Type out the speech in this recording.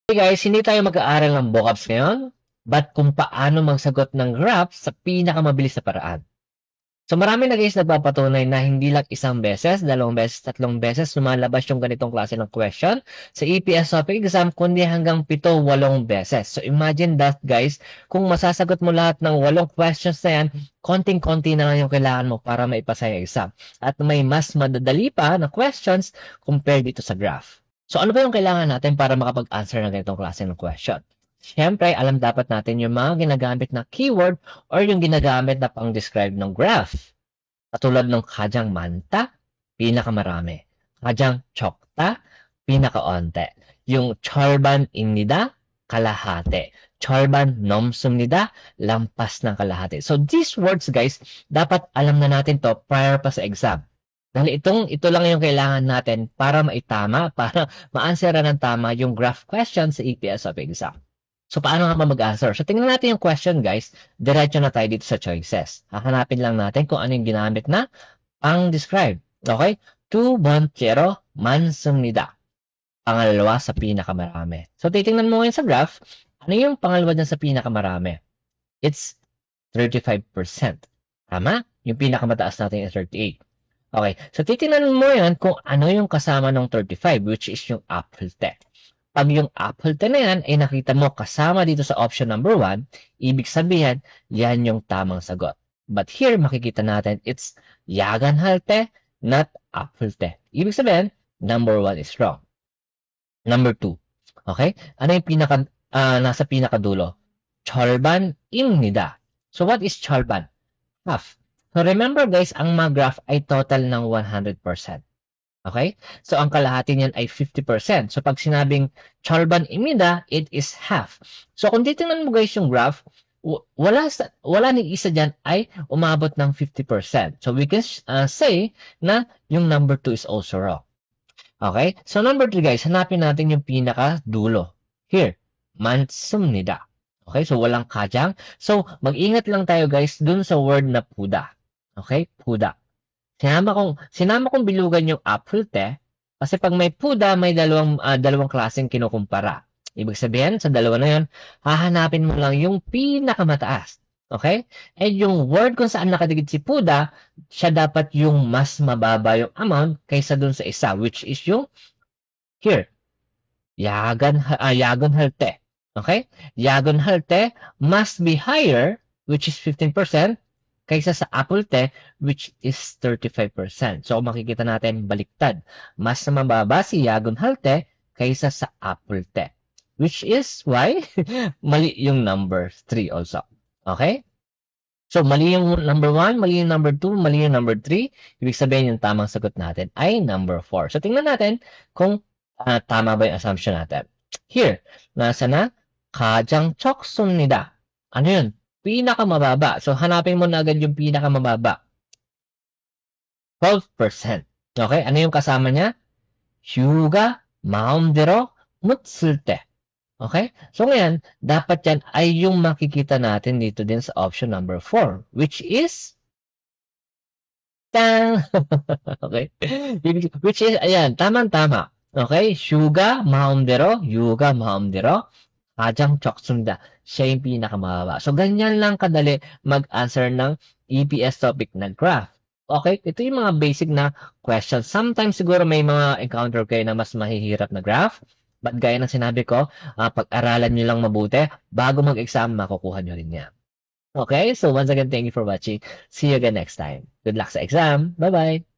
Hey guys, hindi tayo mag-aaral ng vocabs ngayon, but kung paano magsagot ng graph sa pinakamabilis na paraan. So marami na guys nagpapatunay na hindi lang isang beses, dalawang beses, tatlong beses lumalabas yung ganitong klase ng question sa EPS topic exam, kundi hanggang 7-8 beses. So imagine that guys, kung masasagot mo lahat ng 8 questions na yan, konting-konti na lang yung kailangan mo para maipasa yung exam. At may mas madadali pa na questions compared dito sa graph. So ano ba yung kailangan natin para makapag-answer ng ganitong klase ng question? Siyempre, alam dapat natin yung mga ginagamit na keyword or yung ginagamit na pang-describe ng graph. Katulad ng kajang manta, pinakamarami. Kajang chokta, pinakaonte. Yung chorban innida, kalahati. Chorban nomsumnida, lampas ng kalahati. So these words guys, dapat alam na natin to prior pa sa exam. Dahil ito lang yung kailangan natin para maitama, para ma-answeran ng tama yung graph question sa EPS of exam. So, paano nga ba mag-answer? So, tingnan natin yung question, guys. Diretso na tayo dito sa choices. Hahanapin lang natin kung ano yung ginamit na pang-describe. Okay? 2 bonchero mansumnida. Pangalawa sa pinakamarami. So, titingnan mo ngayon sa graph, ano yung pangalawa dyan sa pinakamarami? It's 35%. Tama? Yung pinakamataas natin is 38. Okay, so titingnan mo yan kung ano yung kasama ng 35, which is yung apple te. Pag yung apple te na yan ay nakita mo kasama dito sa option number 1, ibig sabihin, yan yung tamang sagot. But here, makikita natin, it's yagan halte, not apple te. Ibig sabihin, number 1 is wrong. Number 2, okay? Ano yung nasa pinakadulo? Cholban imnida. So what is cholban? Half. So remember guys, ang mga graph ay total ng 100%. Okay? So ang kalahati niyan ay 50%. So pag sinabing cholban imida, it is half. So kung titingnan mo guys yung graph, wala ni isa dyan ay umabot ng 50%. So we can say na yung number 2 is also wrong. Okay? So number 3 guys, hanapin natin yung pinaka-dulo. Here, mansumnida. Okay? So walang kajang. So mag-ingat lang tayo guys dun sa word na puda. Okay? Puda. Sinama kong bilugan yung apple te kasi pag may puda, may dalawang klaseng kinukumpara. Ibig sabihin, sa dalawa na yun, hahanapin mo lang yung pinakamataas. Okay? And yung word kung saan nakadikit si puda, siya dapat yung mas mababa yung amount kaysa dun sa isa, which is yung here. Yagan halte. Okay? Yagan halte must be higher, which is 15%, kaysa sa apple te, which is 35%. So, makikita natin baliktad. Mas mababa si yagon halte kaysa sa apple te. Which is why mali yung number 3 also. Okay? So, mali yung number 1, mali yung number 2, mali yung number 3. Ibig sabihin yung tamang sagot natin ay number 4. So, tingnan natin kung tama ba yung assumption natin. Here, nasa na? Kajang choksunida. Ano yun? Pinakamababa. So, hanapin mo na agad yung pinakamababa. 12%. Okay? Ano yung kasama niya? Hyuga, maumdero, mutsulte. Okay? So, ngayon, dapat yan ay yung makikita natin dito din sa option number 4, which is tang! Okay? Which is, ayan, tamang-tama. Okay? Hyuga, maumdero, yuga, maumdero, kajang choksunda. Siya yung pinakamababa. So, ganyan lang kadali mag-answer ng EPS topic na graph. Okay? Ito yung mga basic na questions. Sometimes siguro may mga encounter kayo na mas mahihirap na graph. But gaya ng sinabi ko, pag-aralan nyo lang mabuti, bago mag-exam, makukuha nyo rin yan. Okay? So, once again, thank you for watching. See you again next time. Good luck sa exam. Bye-bye!